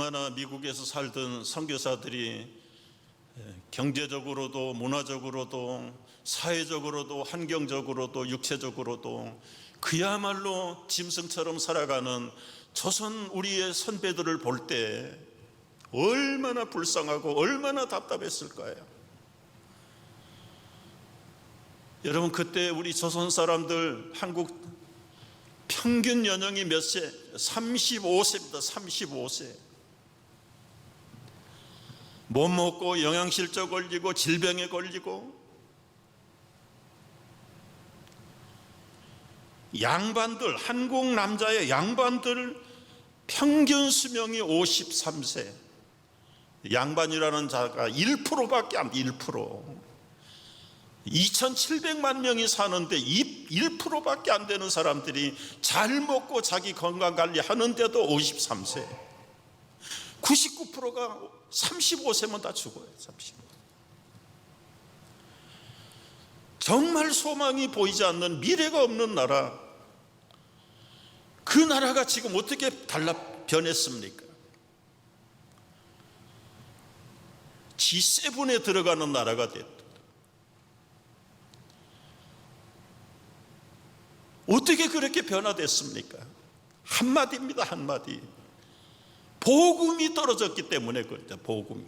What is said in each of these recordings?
얼마나 미국에서 살던 선교사들이 경제적으로도 문화적으로도 사회적으로도 환경적으로도 육체적으로도 그야말로 짐승처럼 살아가는 조선 우리의 선배들을 볼 때 얼마나 불쌍하고 얼마나 답답했을까요? 여러분, 그때 우리 조선 사람들 한국 평균 연령이 몇 세? 35세입니다. 35세. 못 먹고 영양실조 걸리고 질병에 걸리고, 양반들, 한국 남자의 양반들 평균 수명이 53세. 양반이라는 자가 1%밖에 안 돼. 1%. 2700만 명이 사는데 1%밖에 안 되는 사람들이 잘 먹고 자기 건강 관리 하는데도 53세. 99%가 35세면 다 죽어요. 35. 정말 소망이 보이지 않는, 미래가 없는 나라, 그 나라가 지금 어떻게 변했습니까? G7에 들어가는 나라가 됐다. 어떻게 그렇게 변화됐습니까? 한마디입니다. 한마디. 복음이 떨어졌기 때문에 그렇다. 복음이.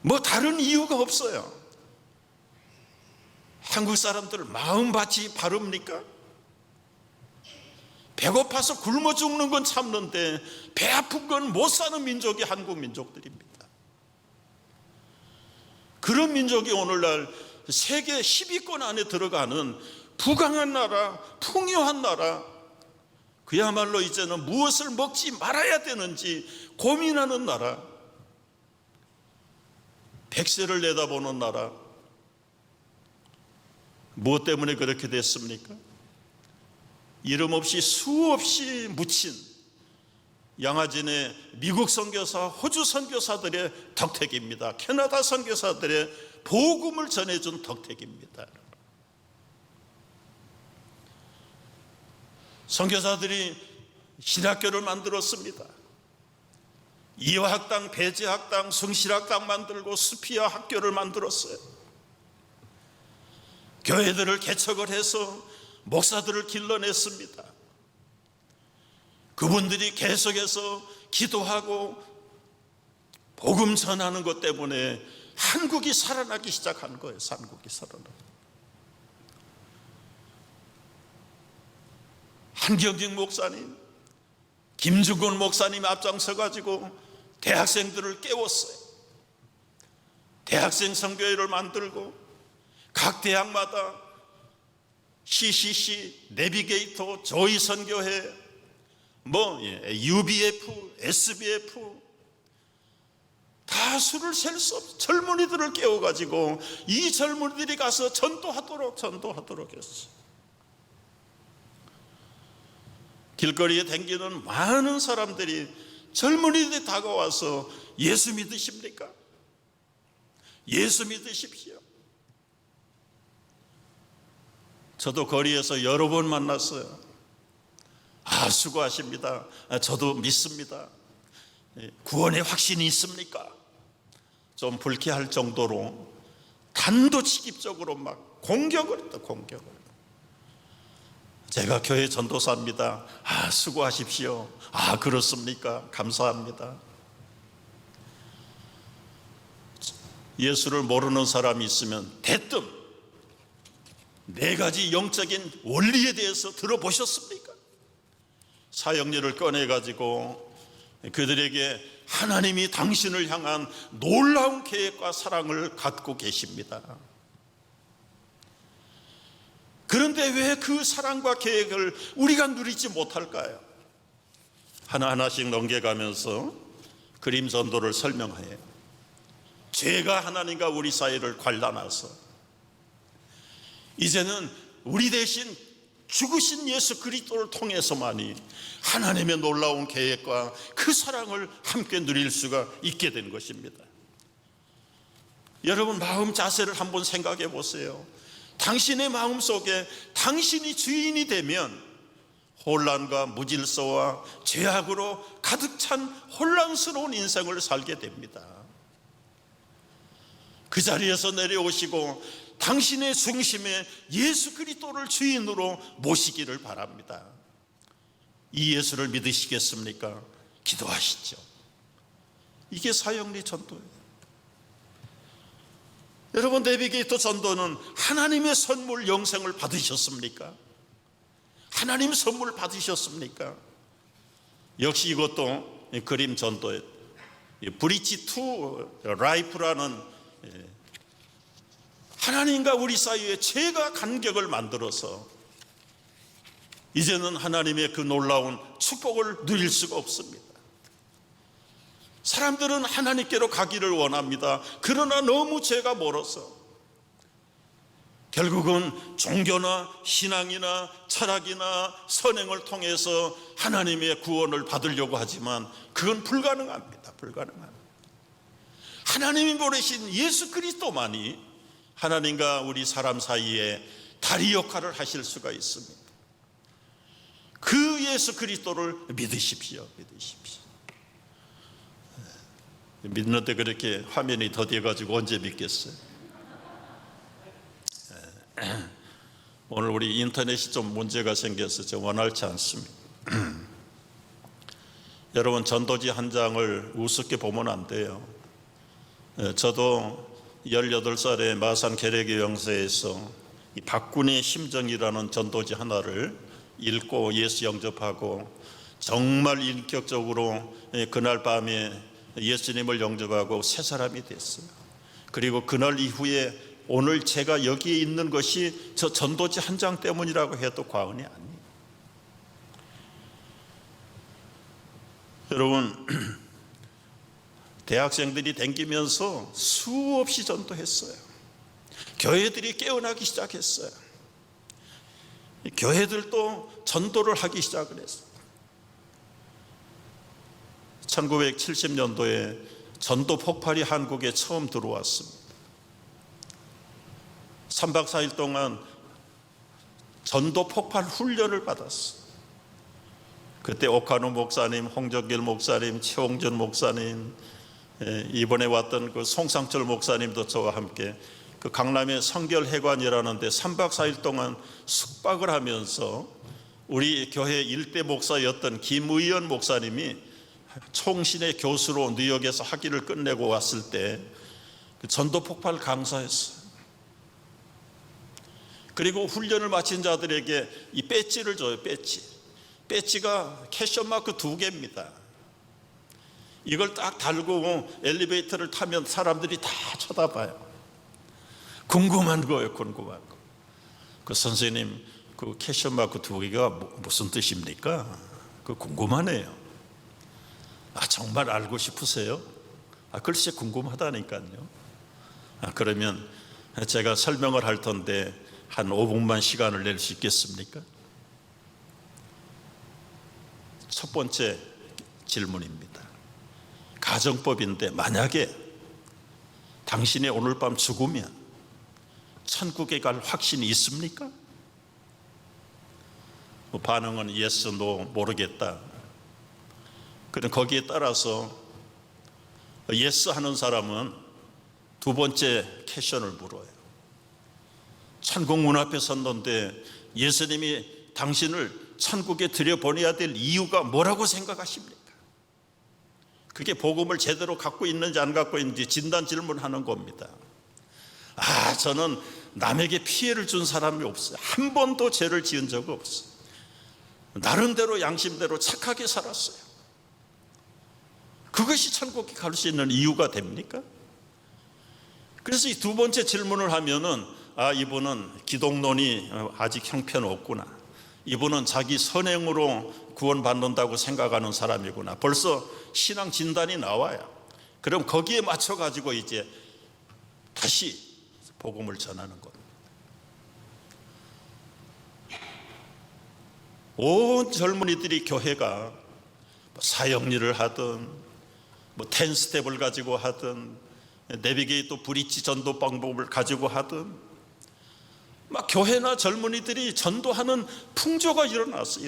뭐 다른 이유가 없어요. 한국 사람들 마음밭이 바릅니까? 배고파서 굶어 죽는 건 참는데 배 아픈 건 못 사는 민족이 한국 민족들입니다. 그런 민족이 오늘날 세계 10위권 안에 들어가는 부강한 나라, 풍요한 나라, 그야말로 이제는 무엇을 먹지 말아야 되는지 고민하는 나라, 백세를 내다보는 나라. 무엇 때문에 그렇게 됐습니까? 이름 없이 수없이 묻힌 양아진의 미국 선교사, 호주 선교사들의 덕택입니다. 캐나다 선교사들의 복음을 전해준 덕택입니다. 선교사들이 신학교를 만들었습니다. 이화학당, 배제학당, 성실학당 만들고 수피아 학교를 만들었어요. 교회들을 개척을 해서 목사들을 길러냈습니다. 그분들이 계속해서 기도하고 복음 전하는 것 때문에 한국이 살아나기 시작한 거예요. 한국이 살아나기. 한경직 목사님, 김중근 목사님 앞장서 가지고 대학생들을 깨웠어요. 대학생 선교회를 만들고 각 대학마다 CCC, 내비게이터, 조이 선교회, UBF, SBF, 다 수를 셀 수 없어. 젊은이들을 깨워가지고 이 젊은이들이 가서 전도하도록 했어요. 길거리에 댕기는 많은 사람들이, 젊은이들이 다가와서 예수 믿으십니까? 예수 믿으십시오. 저도 거리에서 여러 번 만났어요. 수고하십니다. 저도 믿습니다. 구원의 확신이 있습니까? 좀 불쾌할 정도로 단도직입적으로 막 공격을 했다. 공격을. 제가 교회 전도사입니다. 수고하십시오. 그렇습니까? 감사합니다. 예수를 모르는 사람이 있으면 대뜸 4가지 영적인 원리에 대해서 들어보셨습니까? 사형리를 꺼내가지고 그들에게 하나님이 당신을 향한 놀라운 계획과 사랑을 갖고 계십니다. 그런데 왜 그 사랑과 계획을 우리가 누리지 못할까요? 하나하나씩 넘겨가면서 그림 전도를 설명해요. 죄가 하나님과 우리 사이를 갈라놔서 이제는 우리 대신 죽으신 예수 그리스도를 통해서만이 하나님의 놀라운 계획과 그 사랑을 함께 누릴 수가 있게 된 것입니다. 여러분, 마음 자세를 한번 생각해 보세요. 당신의 마음속에 당신이 주인이 되면 혼란과 무질서와 죄악으로 가득 찬 혼란스러운 인생을 살게 됩니다. 그 자리에서 내려오시고 당신의 중심에 예수 그리스도를 주인으로 모시기를 바랍니다. 이 예수를 믿으시겠습니까? 기도하시죠. 이게 사형리 전도예요. 여러분, 내비게이터 전도는 하나님의 선물 영생을 받으셨습니까? 하나님 선물 받으셨습니까? 역시 이것도 그림 전도에 브릿지 투 라이프라는 하나님과 우리 사이에 죄가 간격을 만들어서 이제는 하나님의 그 놀라운 축복을 누릴 수가 없습니다. 사람들은 하나님께로 가기를 원합니다. 그러나 너무 죄가 멀어서 결국은 종교나 신앙이나 철학이나 선행을 통해서 하나님의 구원을 받으려고 하지만 그건 불가능합니다. 불가능합니다. 하나님이 보내신 예수 그리스도만이 하나님과 우리 사람 사이에 다리 역할을 하실 수가 있습니다. 그 예수 그리스도를 믿으십시오. 믿으십시오. 믿는데 그렇게 화면이 더뎌가지고 언제 믿겠어요? 오늘 우리 인터넷이 좀 문제가 생겨서 좀 원활치 않습니다. 여러분, 전도지 한 장을 우습게 보면 안 돼요. 저도 18살에 마산 계례교 영세에서 이 박군의 심정이라는 전도지 하나를 읽고 예수 영접하고 정말 인격적으로 그날 밤에 예수님을 영접하고 새 사람이 됐어요. 그리고 그날 이후에 오늘 제가 여기에 있는 것이 저 전도지 한 장 때문이라고 해도 과언이 아니에요. 여러분, 대학생들이 댕기면서 수없이 전도했어요. 교회들이 깨어나기 시작했어요. 교회들도 전도를 하기 시작을 했어요. 1970년도에 전도 폭발이 한국에 처음 들어왔습니다. 3박 4일 동안 전도 폭발 훈련을 받았어요. 그때 오카노 목사님, 홍정길 목사님, 최홍준 목사님, 이번에 왔던 그 송상철 목사님도 저와 함께 그 강남의 성결회관이라는 데 3박 4일 동안 숙박을 하면서 우리 교회 일대 목사였던 김의연 목사님이 총신의 교수로 뉴욕에서 학위를 끝내고 왔을 때 전도 폭발 강사였어요. 그리고 훈련을 마친 자들에게 이 배지를 줘요. 배지가 캐셔마크 2개입니다. 이걸 딱 달고 엘리베이터를 타면 사람들이 다 쳐다봐요. 궁금한 거예요. 궁금한 거. 그 선생님, 그 캐셔마크 2개가 무슨 뜻입니까? 그 궁금하네요. 정말 알고 싶으세요? 글쎄 궁금하다니까요. 그러면 제가 설명을 할 텐데 한 5분만 시간을 낼 수 있겠습니까? 첫 번째 질문입니다. 가정법인데 만약에 당신이 오늘 밤 죽으면 천국에 갈 확신이 있습니까? 반응은 yes, no, 모르겠다. 그럼 거기에 따라서 yes 하는 사람은 두 번째 퀘션을 물어요. 천국 문 앞에 섰는데 예수님이 당신을 천국에 들여보내야 될 이유가 뭐라고 생각하십니까? 그게 복음을 제대로 갖고 있는지 안 갖고 있는지 진단 질문하는 겁니다. 저는 남에게 피해를 준 사람이 없어요. 한 번도 죄를 지은 적 없어요. 나름대로 양심대로 착하게 살았어요. 그것이 천국에 갈 수 있는 이유가 됩니까? 그래서 이 두 번째 질문을 하면은 이분은 기독론이 아직 형편없구나. 이분은 자기 선행으로 구원받는다고 생각하는 사람이구나. 벌써 신앙 진단이 나와요. 그럼 거기에 맞춰가지고 이제 다시 복음을 전하는 겁니다. 온 젊은이들이 교회가 사역일을 하든 10스텝을 가지고 하든 내비게이터 브릿지 전도 방법을 가지고 하든 막 교회나 젊은이들이 전도하는 풍조가 일어났어.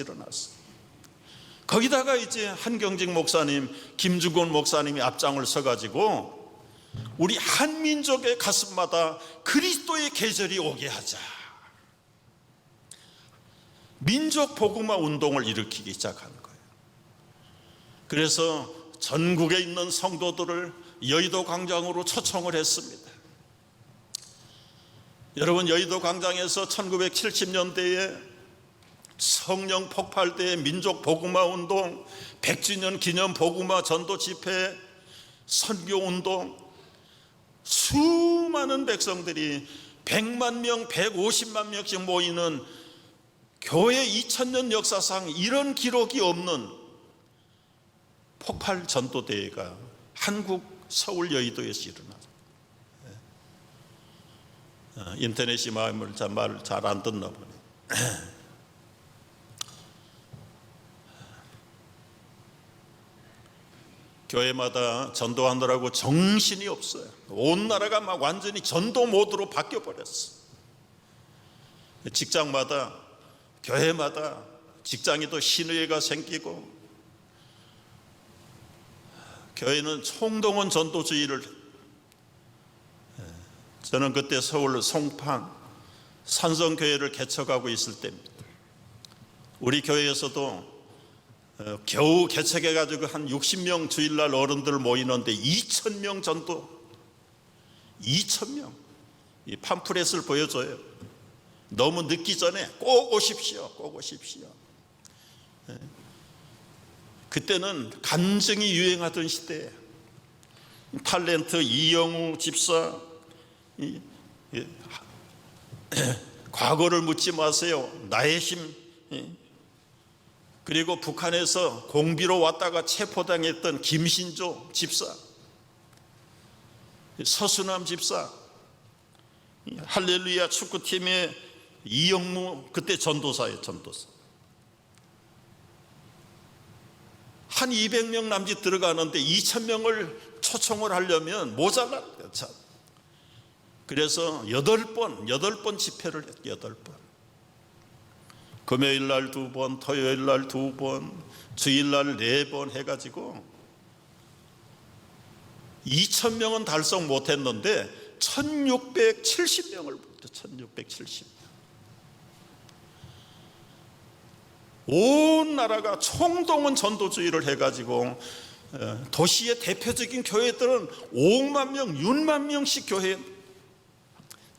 거기다가 이제 한경직 목사님, 김중곤 목사님이 앞장을 서가지고 우리 한민족의 가슴마다 그리스도의 계절이 오게 하자. 민족 복음화 운동을 일으키기 시작한 거예요. 그래서 전국에 있는 성도들을 여의도 광장으로 초청을 했습니다. 여러분, 여의도 광장에서 1970년대에 성령 폭발 때의 민족 복음화 운동, 100주년 기념 복음화 전도 집회, 선교 운동, 수많은 백성들이 100만 명, 150만 명씩 모이는 교회 2000년 역사상 이런 기록이 없는 폭발 전도대회가 한국 서울 여의도에서 일어났어요. 인터넷이 말을 잘 안 듣나 보네. 교회마다 전도하느라고 정신이 없어요. 온 나라가 막 완전히 전도 모드로 바뀌어버렸어. 직장마다, 교회마다 직장에도 신의회가 생기고, 교회는 총동원 전도주의를, 저는 그때 서울 송판 산성교회를 개척하고 있을 때입니다. 우리 교회에서도 겨우 개척해가지고 한 60명 주일날 어른들 모이는데 2,000명 전도, 2,000명. 이 팜플렛을 보여줘요. 너무 늦기 전에 꼭 오십시오. 그때는 간증이 유행하던 시대에 탤런트 이영우 집사, 과거를 묻지 마세요. 나의 힘. 그리고 북한에서 공비로 왔다가 체포당했던 김신조 집사, 서수남 집사, 할렐루야 축구팀의 이영무, 그때 전도사예요. 전도사. 한 200명 남짓 들어가는데 2,000명을 초청을 하려면 모자라. 그래서 8번 집회를 했죠. 8번. 금요일 날 2번, 토요일 날 2번, 주일 날 4번 해가지고 2,000명은 달성 못했는데 1,670명을 부르죠. 1,670명. 온 나라가 총동원 전도주의를 해가지고 도시의 대표적인 교회들은 5만 명, 6만 명씩 교회에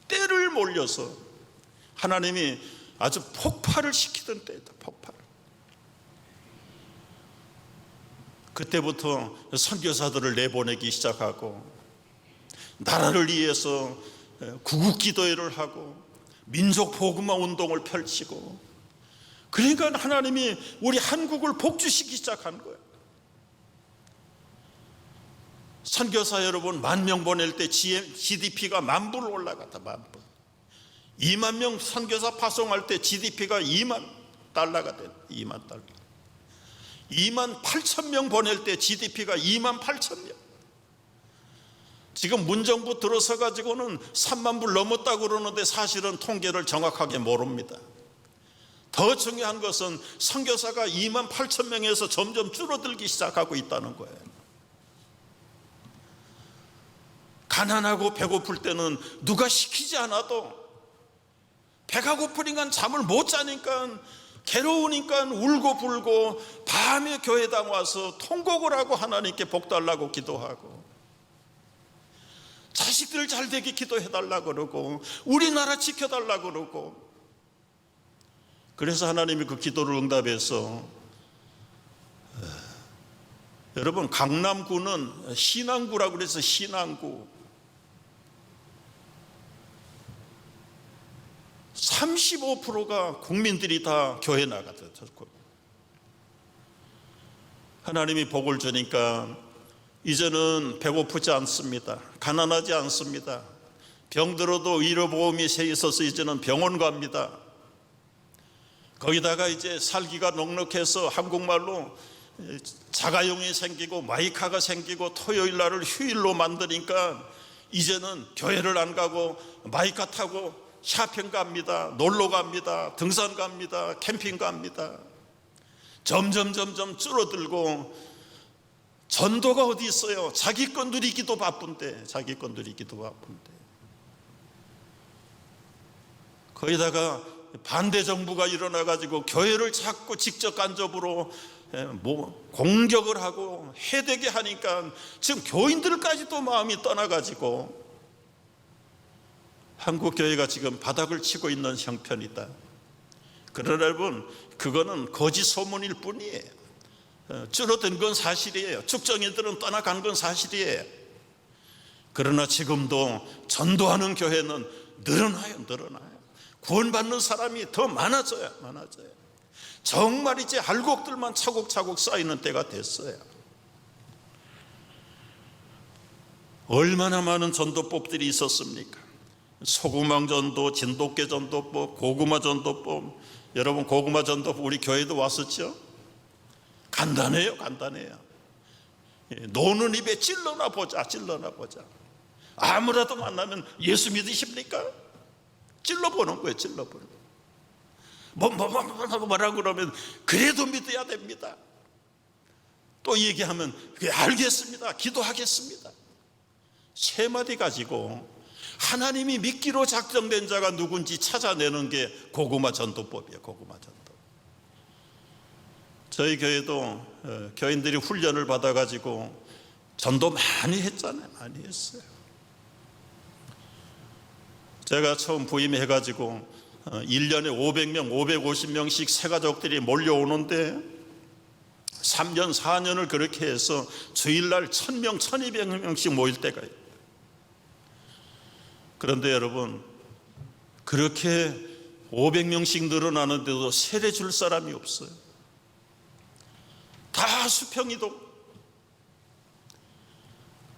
때를 몰려서 하나님이 아주 폭발을 시키던 때다. 폭발. 그때부터 선교사들을 내보내기 시작하고 나라를 위해서 구국기도회를 하고 민족 복음화 운동을 펼치고, 그러니까 하나님이 우리 한국을 복주시키기 시작한 거예요. 선교사 여러분 10,000명 보낼 때 GDP가 10,000불 올라갔다. 10,000불. 2만 명 선교사 파송할 때 GDP가 2만 달러가 돼. 2만 달러. 28,000명 보낼 때 GDP가 28,000명. 지금 문정부 들어서 가지고는 3만 불 넘었다고 그러는데 사실은 통계를 정확하게 모릅니다. 더 중요한 것은 선교사가 28,000명에서 점점 줄어들기 시작하고 있다는 거예요. 가난하고 배고플 때는 누가 시키지 않아도 배가 고프니까 잠을 못 자니까, 괴로우니까 울고 불고 밤에 교회당 와서 통곡을 하고 하나님께 복 달라고 기도하고, 자식들 잘 되게 기도해달라고 그러고, 우리나라 지켜달라고 그러고. 그래서 하나님이 그 기도를 응답해서, 여러분 강남구는 신안구라고 그래서 신안구 35%가 국민들이 다 교회 나가죠. 하나님이 복을 주니까 이제는 배고프지 않습니다. 가난하지 않습니다. 병들어도 의료보험이 세 있어서 이제는 병원 갑니다. 거기다가 이제 살기가 넉넉해서 한국말로 자가용이 생기고 마이카가 생기고 토요일 날을 휴일로 만드니까 이제는 교회를 안 가고 마이카 타고 샤핑 갑니다. 놀러 갑니다. 등산 갑니다. 캠핑 갑니다. 점점 줄어들고, 전도가 어디 있어요? 자기 건 누리기도 바쁜데. 거기다가 반대 정부가 일어나가지고 교회를 자꾸 직접 간접으로 공격을 하고 해대게 하니까 지금 교인들까지도 마음이 떠나가지고 한국 교회가 지금 바닥을 치고 있는 형편이다. 그러나 여러분, 그거는 거짓 소문일 뿐이에요. 줄어든 건 사실이에요. 축정이들은 떠나간 건 사실이에요. 그러나 지금도 전도하는 교회는 늘어나요. 구원받는 사람이 더 많아져요. 정말 이제 알곡들만 차곡차곡 쌓이는 때가 됐어요. 얼마나 많은 전도법들이 있었습니까? 소구망 전도, 진돗개 전도법, 고구마 전도법. 여러분, 고구마 전도법 우리 교회도 왔었죠? 간단해요. 노는 입에 찔러나 보자. 아무라도 만나면 예수 믿으십니까? 찔러보는 거예요. 뭐라고 그러면 그래도 믿어야 됩니다. 또 얘기하면 알겠습니다. 기도하겠습니다. 세 마디 가지고 하나님이 믿기로 작정된 자가 누군지 찾아내는 게 고구마 전도법이에요. 저희 교회도 교인들이 훈련을 받아가지고 전도 많이 했잖아요. 많이 했어요. 제가 처음 부임해가지고 1년에 500명, 550명씩 새가족들이 몰려오는데 3년, 4년을 그렇게 해서 주일날 1000명, 1200명씩 모일 때가 있어요. 그런데 여러분, 그렇게 500명씩 늘어나는데도 세례 줄 사람이 없어요. 다 수평이동.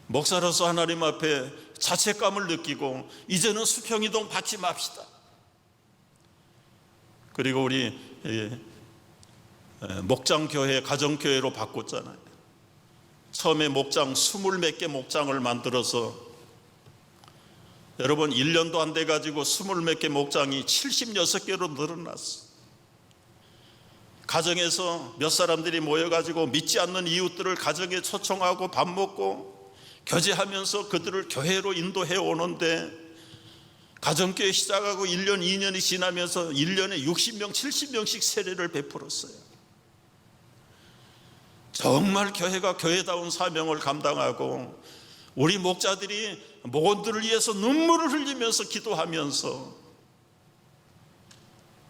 목사로서 하나님 앞에 자책감을 느끼고 이제는 수평이동 받지 맙시다. 그리고 우리 목장교회, 가정교회로 바꿨잖아요. 처음에 목장 20몇 개 목장을 만들어서 여러분 1년도 안 돼가지고 20몇 개 목장이 76개로 늘어났어. 가정에서 몇 사람들이 모여가지고 믿지 않는 이웃들을 가정에 초청하고 밥 먹고 교제하면서 그들을 교회로 인도해 오는데, 가정교회 시작하고 1년, 2년이 지나면서 1년에 60명, 70명씩 세례를 베풀었어요. 정말 교회가 교회다운 사명을 감당하고 우리 목자들이 목원들을 위해서 눈물을 흘리면서 기도하면서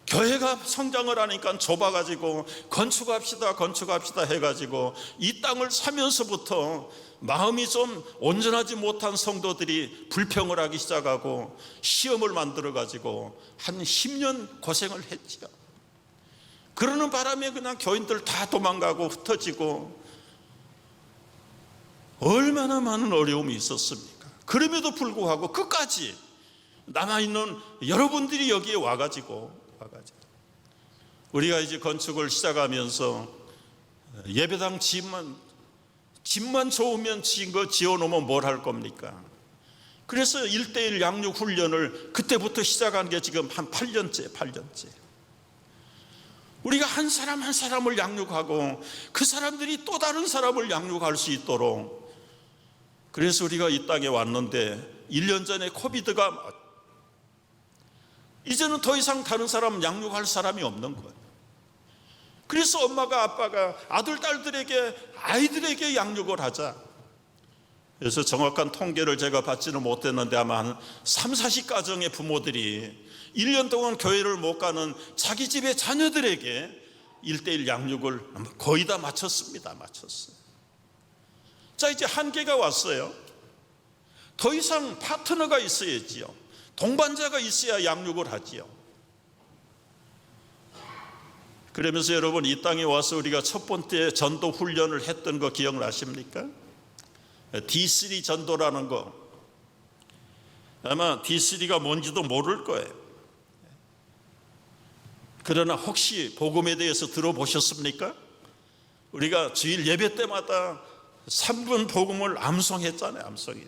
교회가 성장을 하니까 좁아가지고 건축합시다 해가지고 이 땅을 사면서부터 마음이 좀 온전하지 못한 성도들이 불평을 하기 시작하고 시험을 만들어가지고 한 10년 고생을 했죠. 그러는 바람에 그냥 교인들 다 도망가고 흩어지고 얼마나 많은 어려움이 있었습니까? 그럼에도 불구하고 끝까지 남아있는 여러분들이 여기에 와가지고 우리가 이제 건축을 시작하면서 예배당 집만 좋으면 지어놓으면 뭘 할 겁니까? 그래서 1:1 양육 훈련을 그때부터 시작한 게 지금 한 8년째. 우리가 한 사람 한 사람을 양육하고 그 사람들이 또 다른 사람을 양육할 수 있도록, 그래서 우리가 이 땅에 왔는데 1년 전에 코비드가 이제는 더 이상 다른 사람 양육할 사람이 없는 거예요. 그래서 엄마가 아빠가 아이들에게 양육을 하자. 그래서 정확한 통계를 제가 받지는 못했는데 아마 한 30-40가정의 부모들이 1년 동안 교회를 못 가는 자기 집의 자녀들에게 1:1 양육을 거의 다 마쳤습니다. 자, 이제 한계가 왔어요. 더 이상 파트너가 있어야지요. 동반자가 있어야 양육을 하지요. 그러면서 여러분, 이 땅에 와서 우리가 첫 번째 전도 훈련을 했던 거 기억나십니까? D3 전도라는 거. 아마 D3가 뭔지도 모를 거예요. 그러나 혹시 복음에 대해서 들어보셨습니까? 우리가 주일 예배 때마다 3분 복음을 암송했잖아요. 암송이.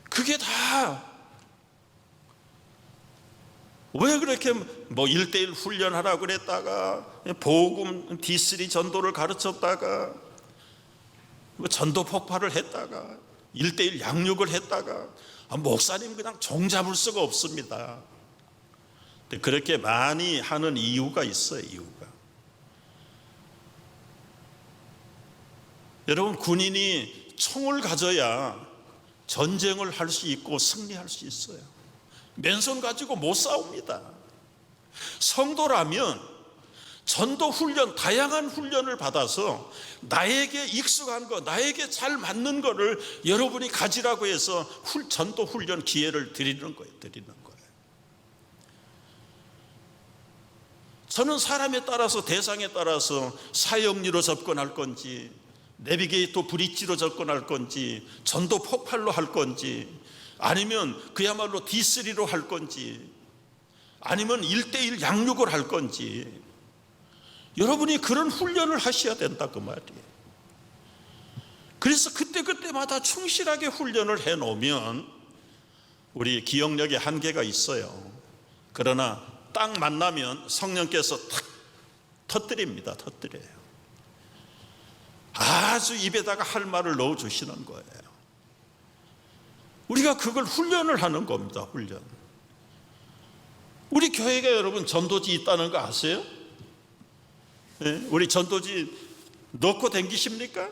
그게 다 왜 그렇게 뭐 1:1 훈련하라고 그랬다가 복음 D3 전도를 가르쳤다가 뭐 전도 폭발을 했다가 1:1 양육을 했다가 목사님 그냥 종 잡을 수가 없습니다. 그렇게 많이 하는 이유가 있어요. 이유가. 여러분, 군인이 총을 가져야 전쟁을 할 수 있고 승리할 수 있어요. 맨손 가지고 못 싸웁니다. 성도라면 전도 훈련, 다양한 훈련을 받아서 나에게 익숙한 거, 나에게 잘 맞는 거를 여러분이 가지라고 해서 전도 훈련 기회를 드리는 거예요. 저는 사람에 따라서, 대상에 따라서 사형리로 접근할 건지, 내비게이터 브릿지로 접근할 건지, 전도 폭발로 할 건지, 아니면 그야말로 D3로 할 건지, 아니면 1:1 양육을 할 건지, 여러분이 그런 훈련을 하셔야 된다 그 말이에요. 그래서 그때마다 충실하게 훈련을 해놓으면 우리 기억력에 한계가 있어요. 그러나 딱 만나면 성령께서 탁 터뜨립니다. 터뜨려요. 아주 입에다가 할 말을 넣어주시는 거예요. 우리가 그걸 훈련을 하는 겁니다. 훈련. 우리 교회가 여러분 전도지 있다는 거 아세요? 네? 우리 전도지 넣고 댕기십니까?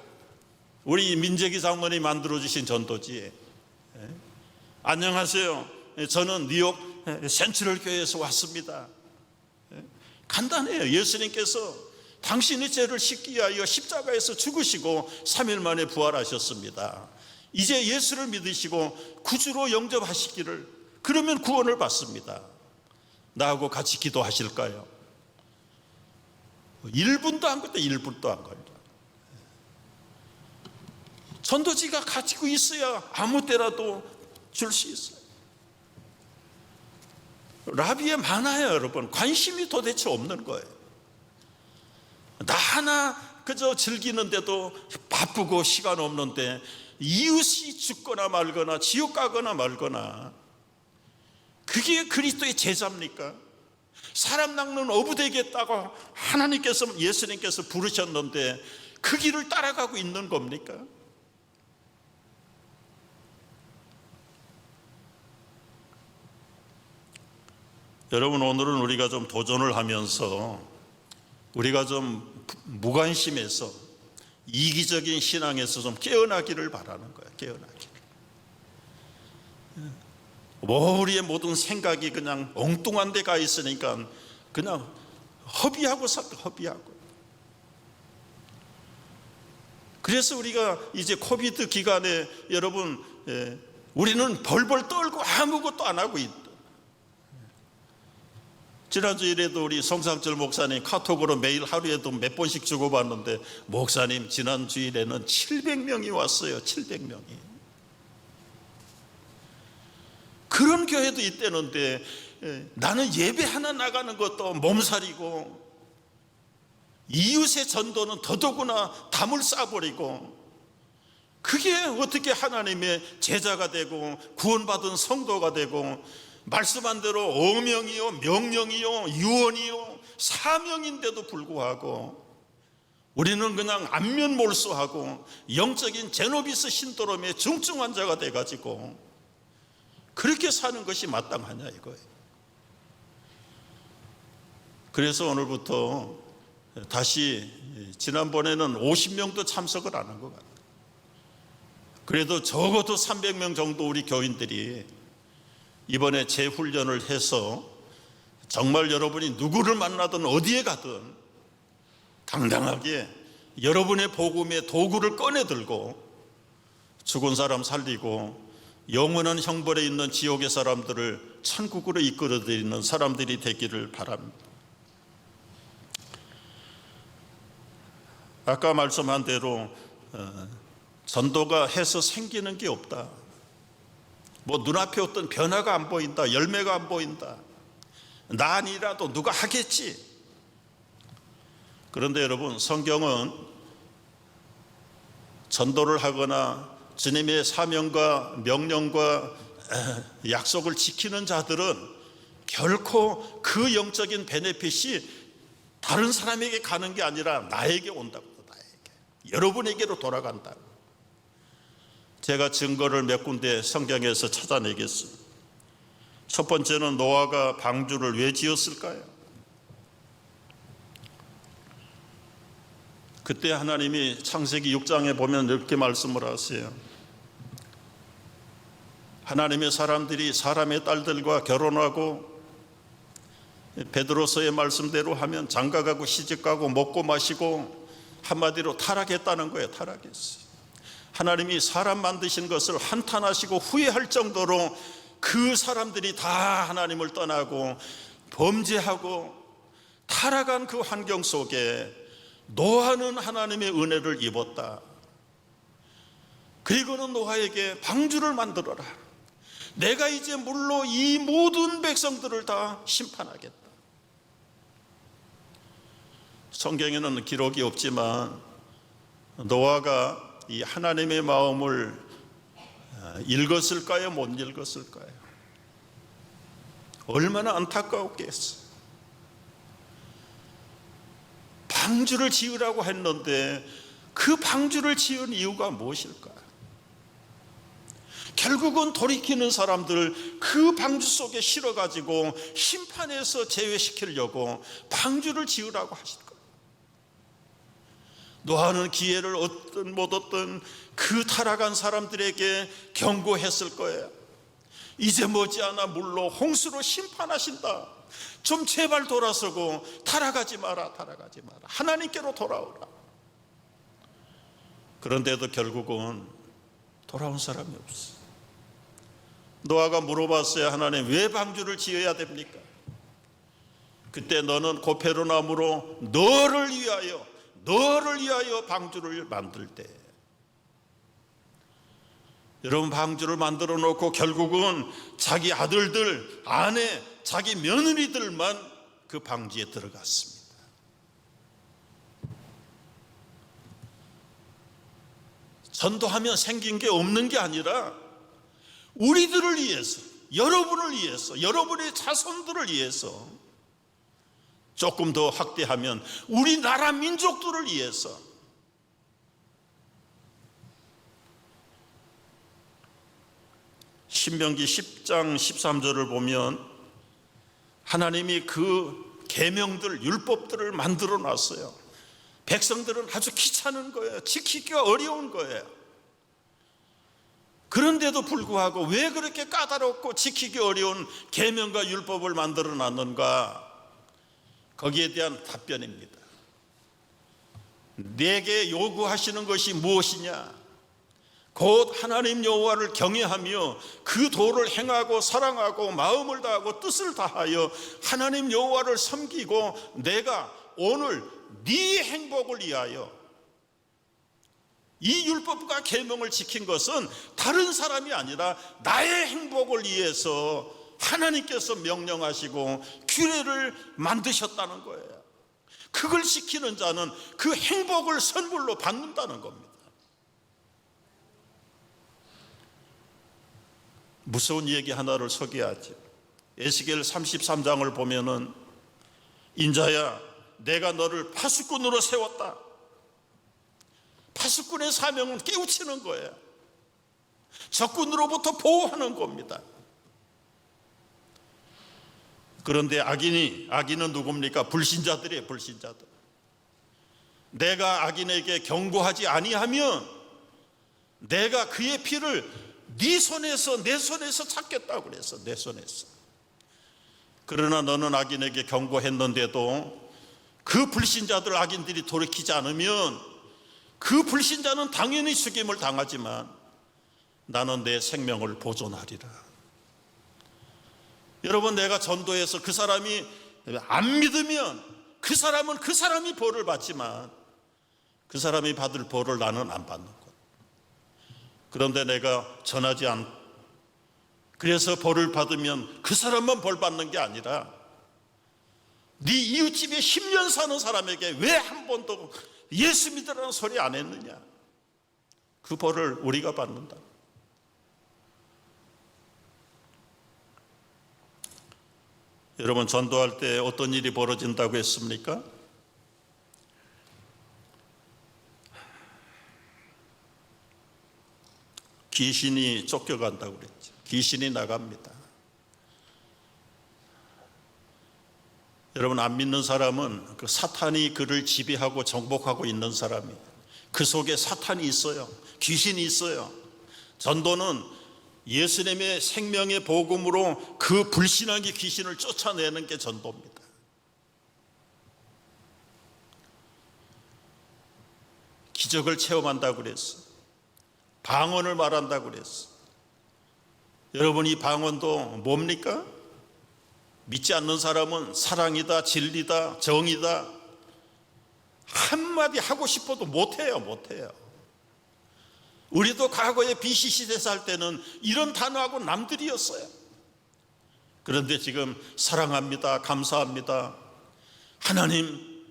우리 민재기 장관이 만들어주신 전도지. 네? 안녕하세요, 저는 뉴욕 센트럴 교회에서 왔습니다. 네? 간단해요. 예수님께서 당신의 죄를 씻기 위하여 십자가에서 죽으시고 3일 만에 부활하셨습니다. 이제 예수를 믿으시고 구주로 영접하시기를, 그러면 구원을 받습니다. 나하고 같이 기도하실까요? 1분도 안 걸려. 1분도 안 걸려. 전도지가 가지고 있어야 아무 때라도 줄 수 있어요. 라비에 많아요. 여러분, 관심이 도대체 없는 거예요. 나 하나 그저 즐기는데도 바쁘고 시간 없는데 이웃이 죽거나 말거나 지옥 가거나 말거나, 그게 그리스도의 제자입니까? 사람 낚는 어부 되겠다고 하나님께서, 예수님께서 부르셨는데 그 길을 따라가고 있는 겁니까? 여러분, 오늘은 우리가 좀 도전을 하면서 우리가 좀 무관심해서 이기적인 신앙에서 좀 깨어나기를 바라는 거예요. 깨어나기를. 우리의 모든 생각이 그냥 엉뚱한 데 가 있으니까 그냥 허비하고 삽니다. 허비하고. 그래서 우리가 이제 코비드 기간에 여러분, 우리는 벌벌 떨고 아무것도 안 하고 있다. 지난주일에도 우리 송상철 목사님 카톡으로 매일 하루에도 몇 번씩 주고받는데, 목사님 지난주일에는 700명이 왔어요. 700명이. 그런 교회도 있다는데 나는 예배 하나 나가는 것도 몸살이고, 이웃의 전도는 더더구나 담을 쌓아버리고, 그게 어떻게 하나님의 제자가 되고 구원받은 성도가 되고, 말씀한 대로 어명이요 명령이요 유언이요 사명인데도 불구하고 우리는 그냥 안면몰수하고 영적인 제노비스 신도롬의 중증 환자가 돼가지고 그렇게 사는 것이 마땅하냐 이거예요. 그래서 오늘부터 다시, 지난번에는 50명도 참석을 안 한 것 같아요. 그래도 적어도 300명 정도 우리 교인들이 이번에 재훈련을 해서 정말 여러분이 누구를 만나든 어디에 가든 당당하게 여러분의 복음의 도구를 꺼내 들고 죽은 사람 살리고 영원한 형벌에 있는 지옥의 사람들을 천국으로 이끌어드리는 사람들이 되기를 바랍니다. 아까 말씀한 대로 전도가 해서 생기는 게 없다. 뭐 눈앞에 어떤 변화가 안 보인다, 열매가 안 보인다, 나 아니라도 누가 하겠지. 그런데 여러분, 성경은 전도를 하거나 주님의 사명과 명령과 약속을 지키는 자들은 결코 그 영적인 베네핏이 다른 사람에게 가는 게 아니라 나에게 온다고. 나에게, 여러분에게로 돌아간다고. 제가 증거를 몇 군데 성경에서 찾아내겠습니다. 첫 번째는 노아가 방주를 왜 지었을까요? 그때 하나님이 창세기 6장에 보면 이렇게 말씀을 하세요. 하나님의 사람들이 사람의 딸들과 결혼하고 베드로서의 말씀대로 하면 장가가고 시집가고 먹고 마시고 한마디로 타락했다는 거예요. 타락했어요. 하나님이 사람 만드신 것을 한탄하시고 후회할 정도로 그 사람들이 다 하나님을 떠나고 범죄하고 타락한 그 환경 속에 노아는 하나님의 은혜를 입었다. 그리고는 노아에게 방주를 만들어라. 내가 이제 물로 이 모든 백성들을 다 심판하겠다. 성경에는 기록이 없지만 노아가 이 하나님의 마음을 읽었을까요? 못 읽었을까요? 얼마나 안타까웠겠어요. 방주를 지으라고 했는데 그 방주를 지은 이유가 무엇일까요? 결국은 돌이키는 사람들을 그 방주 속에 실어가지고 심판에서 제외시키려고 방주를 지으라고 하실 거예요. 노아는 기회를 얻든 못 얻든 그 타락한 사람들에게 경고했을 거예요. 이제 머지않아 물로 홍수로 심판하신다. 좀 제발 돌아서고 타락하지 마라. 타락하지 마라. 하나님께로 돌아오라. 그런데도 결국은 돌아온 사람이 없어. 노아가 물어봤어요. 하나님, 왜 방주를 지어야 됩니까? 그때 너는 고페르나무로 너를 위하여 방주를 만들 때, 여러분, 방주를 만들어 놓고 결국은 자기 아들들, 아내, 자기 며느리들만 그 방주에 들어갔습니다. 전도하면 생긴 게 없는 게 아니라 우리들을 위해서, 여러분을 위해서, 여러분의 자손들을 위해서, 조금 더 확대하면 우리나라 민족들을 위해서, 신명기 10장 13절을 보면 하나님이 그 계명들, 율법들을 만들어 놨어요. 백성들은 아주 귀찮은 거예요. 지키기가 어려운 거예요. 그런데도 불구하고 왜 그렇게 까다롭고 지키기 어려운 계명과 율법을 만들어 놨는가? 거기에 대한 답변입니다. 내게 요구하시는 것이 무엇이냐? 곧 하나님 여호와를 경외하며 그 도를 행하고 사랑하고 마음을 다하고 뜻을 다하여 하나님 여호와를 섬기고 내가 오늘 네 행복을 위하여, 이 율법과 계명을 지킨 것은 다른 사람이 아니라 나의 행복을 위해서 하나님께서 명령하시고 규례를 만드셨다는 거예요. 그걸 지키는 자는 그 행복을 선물로 받는다는 겁니다. 무서운 얘기 하나를 소개하죠. 에스겔 33장을 보면은, 인자야, 내가 너를 파수꾼으로 세웠다. 파수꾼의 사명은 깨우치는 거예요. 적군으로부터 보호하는 겁니다. 그런데 악인은 누굽니까? 불신자들이에요. 불신자들. 내가 악인에게 경고하지 아니하면 내가 그의 피를 네 손에서, 내 손에서 찾겠다고 그래서, 내 손에서. 그러나 너는 악인에게 경고했는데도 그 불신자들, 악인들이 돌이키지 않으면 그 불신자는 당연히 죽임을 당하지만 나는 내 생명을 보존하리라. 여러분, 내가 전도해서 그 사람이 안 믿으면 그 사람은 그 사람이 벌을 받지만 그 사람이 받을 벌을 나는 안 받는 것. 그런데 내가 전하지 않고 그래서 벌을 받으면 그 사람만 벌 받는 게 아니라 네 이웃집에 10년 사는 사람에게 왜 한 번도 예수 믿으라는 소리 안 했느냐? 그 벌을 우리가 받는다. 여러분, 전도할 때 어떤 일이 벌어진다고 했습니까? 귀신이 쫓겨간다고 그랬죠. 귀신이 나갑니다. 여러분, 안 믿는 사람은 그 사탄이 그를 지배하고 정복하고 있는 사람이에요. 그 속에 사탄이 있어요. 귀신이 있어요. 전도는 예수님의 생명의 복음으로 그 불신앙의 귀신을 쫓아내는 게 전도입니다. 기적을 체험한다고 그랬어. 방언을 말한다고 그랬어. 여러분, 이 방언도 뭡니까? 믿지 않는 사람은 사랑이다, 진리다, 정의다 한마디 하고 싶어도 못해요. 우리도 과거에 BC 시대 살 때는 이런 단어하고 남들이었어요. 그런데 지금 사랑합니다, 감사합니다, 하나님,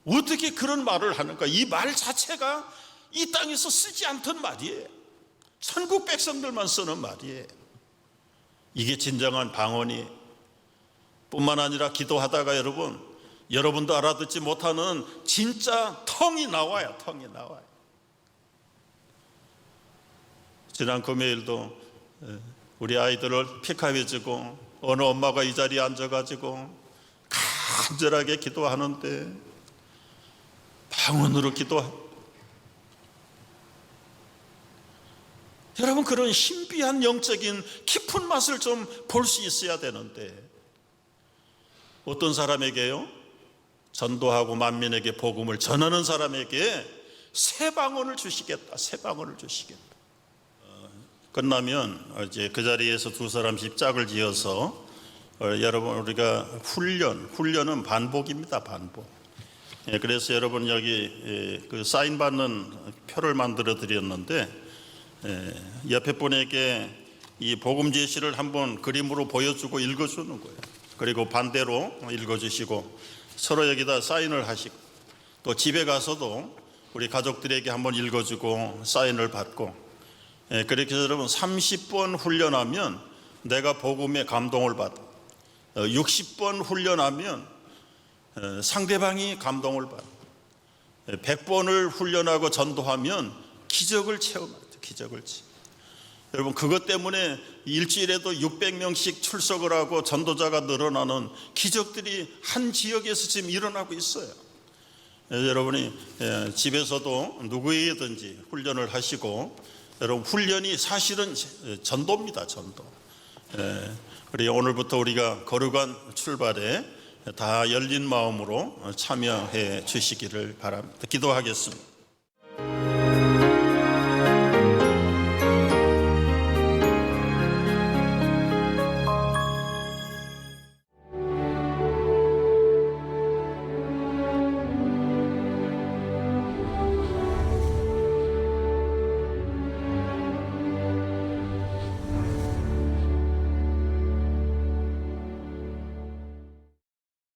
어떻게 그런 말을 하는가? 이 말 자체가 이 땅에서 쓰지 않던 말이에요. 천국 백성들만 쓰는 말이에요. 이게 진정한 방언이 뿐만 아니라 기도하다가 여러분도 알아듣지 못하는 진짜 텅이 나와요. 지난 금요일도 우리 아이들을 픽업해주고 어느 엄마가 이 자리에 앉아가지고 간절하게 기도하는데 방언으로 기도하고, 여러분, 그런 신비한 영적인 깊은 맛을 좀 볼 수 있어야 되는데 어떤 사람에게요? 전도하고 만민에게 복음을 전하는 사람에게 새 방언을 주시겠다. 끝나면 이제 그 자리에서 두 사람씩 짝을 지어서 여러분, 우리가 훈련은 반복입니다. 반복. 그래서 여러분, 여기 그 사인 받는 표를 만들어 드렸는데 옆에 분에게 이 복음 제시를 한번 그림으로 보여주고 읽어주는 거예요. 그리고 반대로 읽어주시고 서로 여기다 사인을 하시고, 또 집에 가서도 우리 가족들에게 한번 읽어주고 사인을 받고, 그렇게 해서 여러분 30번 훈련하면 내가 복음에 감동을 받아, 60번 훈련하면 상대방이 감동을 받아, 100번을 훈련하고 전도하면 기적을 체험하죠. 여러분, 그것 때문에 일주일에도 600명씩 출석을 하고 전도자가 늘어나는 기적들이 한 지역에서 지금 일어나고 있어요. 여러분이 집에서도 누구에게든지 훈련을 하시고, 여러분, 훈련이 사실은 전도입니다. 전도. 그리고 오늘부터 우리가 거룩한 출발에 다 열린 마음으로 참여해 주시기를 바랍니다. 기도하겠습니다.